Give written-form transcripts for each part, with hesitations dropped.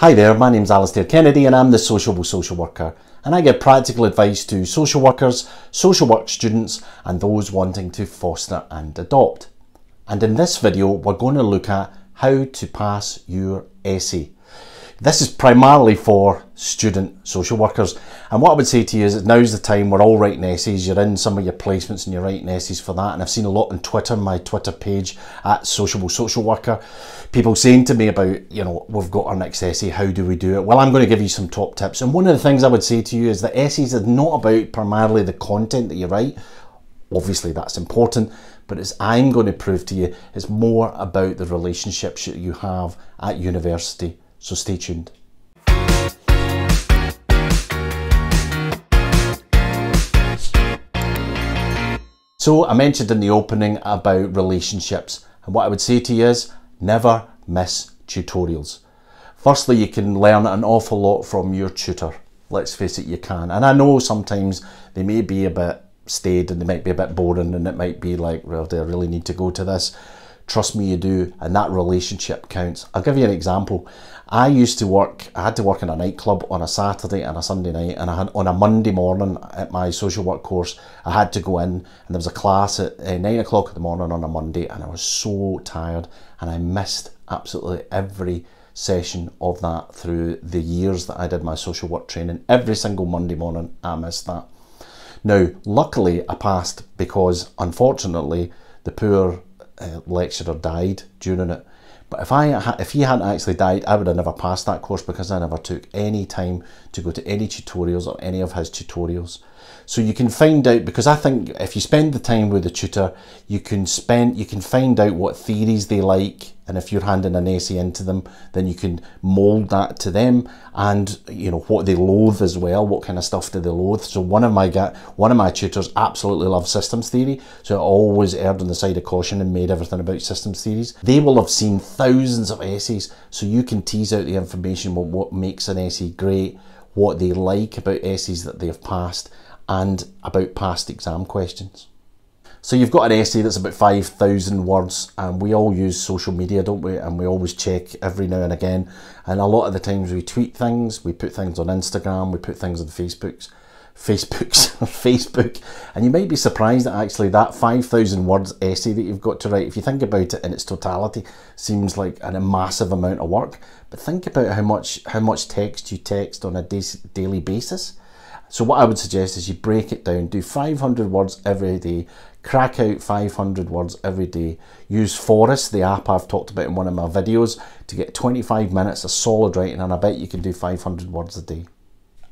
Hi there, my name's Alistair Kennedy and I'm the Sociable Social Worker, and I give practical advice to social workers, social work students and those wanting to foster and adopt. And in this video we're going to look at how to pass your essay. This is primarily for student social workers, and what I would say to you is that now's the time. We're all writing essays. You're in some of your placements and you're writing essays for that, and I've seen a lot on Twitter, my Twitter page at Sociable Social Worker, people saying to me about, you know, we've got our next essay, how do we do it? Well, I'm going to give you some top tips, and one of the things I would say to you is that essays are not about primarily the content that you write. Obviously that's important, but as I'm going to prove to you, it's more about the relationships that you have at university. So stay tuned. So I mentioned in the opening about relationships, and what I would say to you is never miss tutorials. Firstly, you can learn an awful lot from your tutor. Let's face it, you can. And I know sometimes they may be a bit staid and they might be a bit boring and it might be like, well, do I really need to go to this? Trust me, you do, and that relationship counts. I'll give you an example. I had to work in a nightclub on a Saturday and a Sunday night, and on a Monday morning at my social work course, I had to go in, and there was a class at 9 o'clock in the morning on a Monday, and I was so tired, and I missed absolutely every session of that through the years that I did my social work training. Every single Monday morning, I missed that. Now, luckily, I passed because, unfortunately, the poor lecturer died during it. But if he hadn't actually died, I would have never passed that course because I never took any time to go to any tutorials or any of his tutorials. So you can find out, because I think if you spend the time with the tutor, you can find out what theories they like, and if you're handing an essay into them, then you can mould that to them, and you know what they loathe as well. What kind of stuff do they loathe? So one of my tutors absolutely loved systems theory, so I always erred on the side of caution and made everything about systems theories. They will have seen thousands of essays, so you can tease out the information about what makes an essay great, what they like about essays that they have passed, and about past exam questions. So you've got an essay that's about 5,000 words, and we all use social media, don't we? And we always check every now and again. And a lot of the times we tweet things, we put things on Instagram, we put things on Facebook, and you might be surprised that actually that 5,000 words essay that you've got to write, if you think about it in its totality, seems like a massive amount of work. But think about how much text you text on a daily basis. So what I would suggest is you break it down, do 500 words every day, crack out 500 words every day. Use Forest, the app I've talked about in one of my videos, to get 25 minutes of solid writing, and I bet you can do 500 words a day.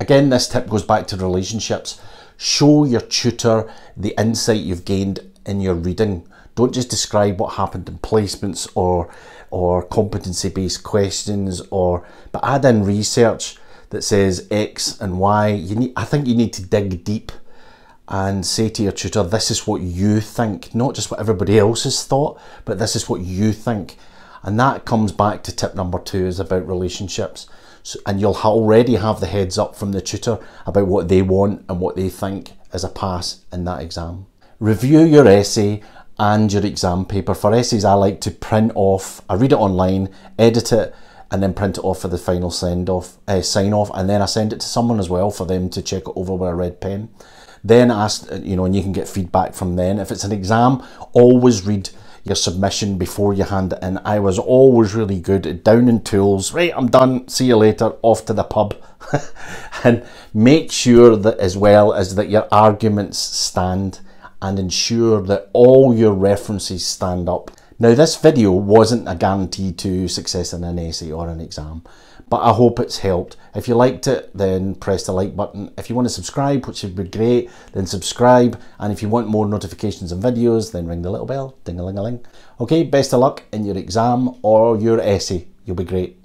Again, this tip goes back to relationships. Show your tutor the insight you've gained in your reading. Don't just describe what happened in placements or competency-based questions, but add in research that says X and Y. I think you need to dig deep and say to your tutor, this is what you think, not just what everybody else has thought, but this is what you think. And that comes back to tip number 2, is about relationships. And you'll already have the heads up from the tutor about what they want and what they think is a pass in that exam. Review your essay and your exam paper. For essays, I like to print off, I read it online, edit it, and then print it off for the final sign off, and then I send it to someone as well for them to check it over with a red pen. Then ask, you know, and you can get feedback from then. If it's an exam, always read your submission before you hand it in. I was always really good at downing tools. Right, I'm done, see you later, off to the pub. And make sure that as well as that your arguments stand, and ensure that all your references stand up. Now, this video wasn't a guarantee to success in an essay or an exam, but I hope it's helped. If you liked it, then press the like button. If you want to subscribe, which would be great, then subscribe. And if you want more notifications and videos, then ring the little bell, ding-a-ling-a-ling. Okay, best of luck in your exam or your essay. You'll be great.